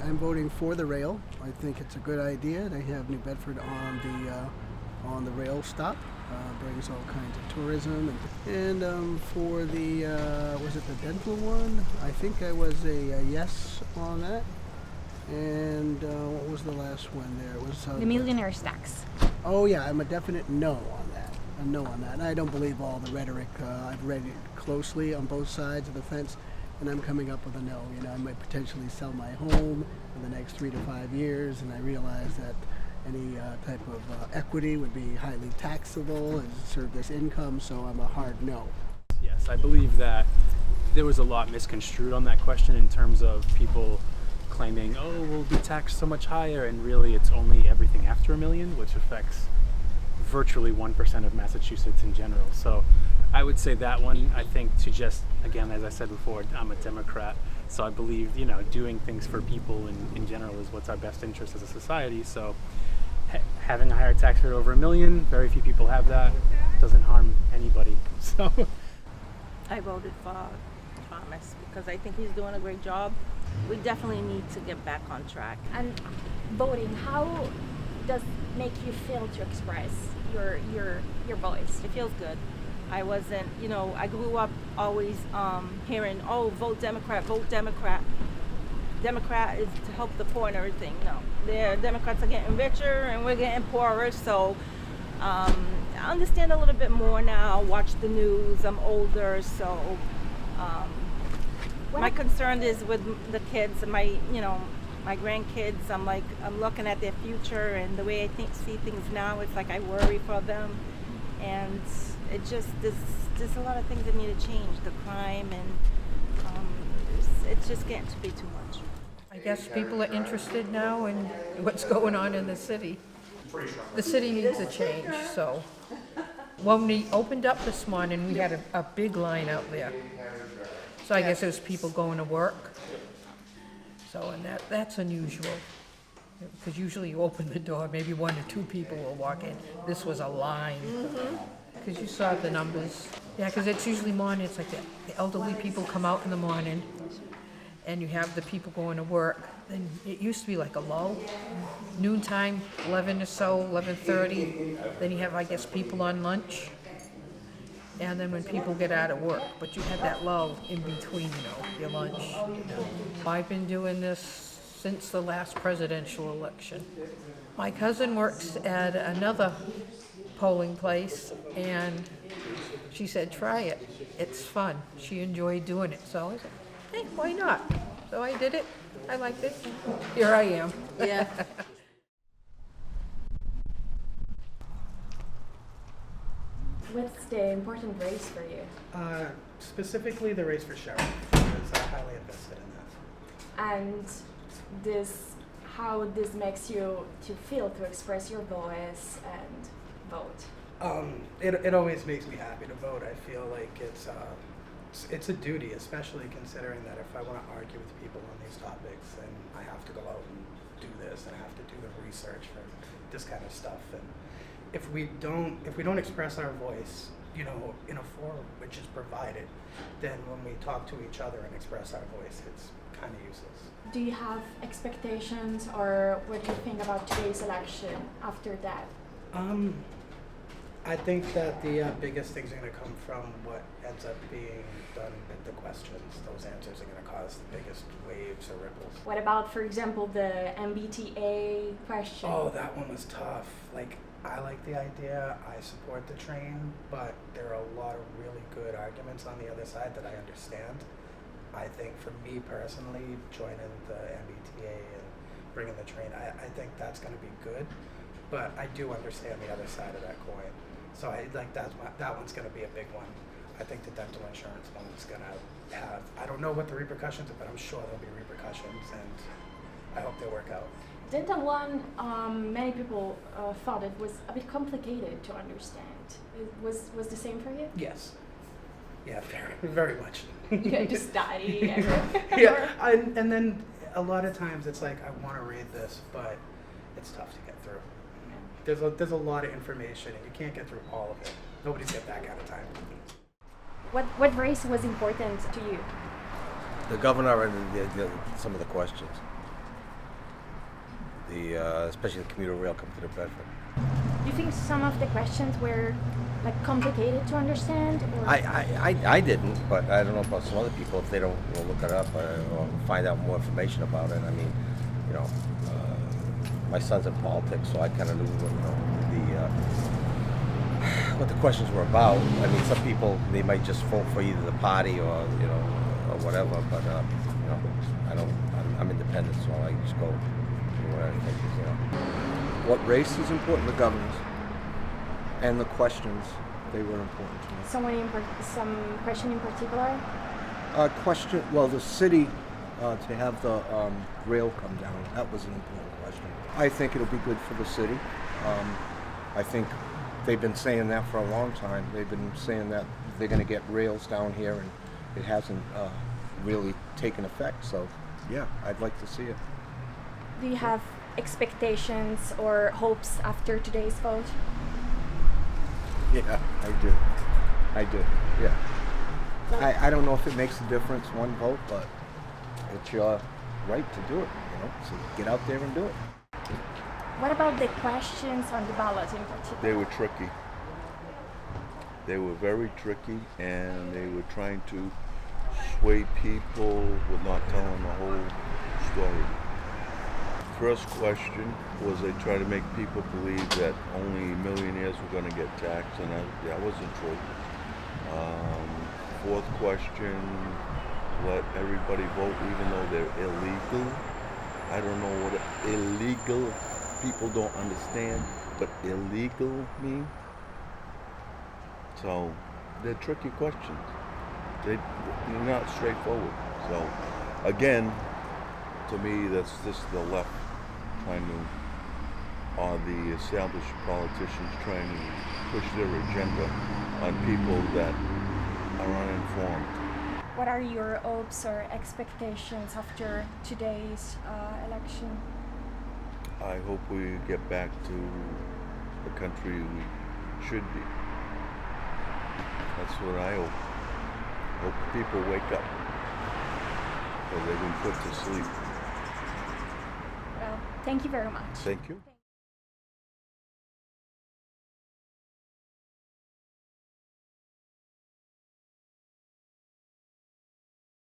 I'm voting for the rail. I think it's a good idea to have New Bedford on the rail stop. Brings all kinds of tourism. And for the, was it the dental one? I think I was a yes on that. And what was the last one there? It was the millionaire's tax. Oh yeah, I'm a definite no on that. A no on that. And I don't believe all the rhetoric. I've read it closely on both sides of the fence, and I'm coming up with a no. You know, I might potentially sell my home in the next 3 to 5 years, and I realize that any type of equity would be highly taxable and serve as income, so I'm a hard no. Yes, I believe that there was a lot misconstrued on that question in terms of people claiming, oh, we'll be taxed so much higher, and really it's only everything after $1 million, which affects virtually 1% of Massachusetts in general. So I would say that one, I think, to just, again, as I said before, I'm a Democrat, so I believe, you know, doing things for people in general is what's our best interest as a society. So having a higher tax rate over $1 million, very few people have that, doesn't harm anybody. So I voted for Thomas because I think he's doing a great job. We definitely need to get back on track. And voting, how does it make you feel to express your voice? It feels good. I wasn't, you know, I grew up always hearing, oh, vote Democrat, vote Democrat. Democrat is to help the poor and everything. No, the Democrats are getting richer and we're getting poorer. So I understand a little bit more now. Watch the news. I'm older, so my concern is with the kids and my grandkids. I'm looking at their future, and the way I see things now, it's like I worry for them, and it just there's a lot of things that need to change. The crime and it's just getting to be too much. I guess people are interested now in what's going on in the city. The city needs a change, so when we opened up this morning, we had a big line out there. So I guess there's people going to work. So, and that's unusual, because usually you open the door, maybe 1 or 2 people will walk in. This was a line, because you saw the numbers. Yeah, because it's usually morning, it's like the elderly people come out in the morning, and you have the people going to work. Then it used to be like a lull, noontime, 11 or so, 11:30. Then you have, I guess, people on lunch. And then when people get out of work, but you had that lull in between, your lunch. I've been doing this since the last presidential election. My cousin works at another polling place, and she said, try it. It's fun. She enjoyed doing it. So I said, hey, why not? So I did it. I liked it. Here I am. Yeah. What's the important race for you? Specifically the race for sheriff, because I'm highly invested in that. And how this makes you to feel to express your voice and vote? It always makes me happy to vote. I feel like it's a duty, especially considering that if I want to argue with people on these topics, then I have to go out and do this, and I have to do the research for this kind of stuff. And if we don't express our voice, in a forum which is provided, then when we talk to each other and express our voice, it's kind of useless. Do you have expectations, or what do you think about today's election after that? I think that the biggest things are going to come from what ends up being done with the questions. Those answers are going to cause the biggest waves or ripples. What about, for example, the MBTA question? Oh, that one was tough. I like the idea, I support the train, but there are a lot of really good arguments on the other side that I understand. I think for me personally, joining the MBTA and bringing the train, I think that's going to be good, but I do understand the other side of that coin. So I like that one's going to be a big one. I think the dental insurance one's going to have, I don't know what the repercussions are, but I'm sure there'll be repercussions, and I hope they work out. Dental one, many people thought it was a bit complicated to understand. It was the same for you? Yes. Yeah, very much. You had to study. Yeah, and then a lot of times it's like, I want to read this, but it's tough to get through. There's a lot of information, and you can't get through all of it. Nobody's got that kind of time. What race was important to you? The governor and some of the questions. especially the commuter rail coming to the Bedford. Do you think some of the questions were like complicated to understand? Or? I didn't, but I don't know about some other people if they don't look it up or find out more information about it. I mean, you know, my son's in politics, so I kind of knew what the questions were about. I mean, some people they might just vote for either the party or or whatever, but I don't. I'm independent, so I just go where I think is. What race is important? The governors. And the questions, they were important to me. Some question in particular? The city, to have the rail come down, that was an important question. I think it'll be good for the city. I think they've been saying that for a long time. They've been saying that they're going to get rails down here, and it hasn't really taken effect. So, yeah, I'd like to see it. Do you have expectations or hopes after today's vote? Yeah, I do, yeah. I don't know if it makes a difference, one vote, but it's your right to do it, so get out there and do it. What about the questions on the ballot in particular? They were tricky. They were very tricky, and they were trying to sway people with not telling the whole story. First question was they try to make people believe that only millionaires were going to get taxed, and that wasn't true. Fourth question, let everybody vote even though they're illegal. I don't know what illegal, people don't understand what illegal mean. So they're tricky questions. They're not straightforward. So again, to me, that's just the left trying to, or the established politicians trying to push their agenda on people that are uninformed. What are your hopes or expectations after today's election? I hope we get back to the country we should be. That's what I hope. Hope people wake up, because they've been put to sleep. Well, thank you very much. Thank you.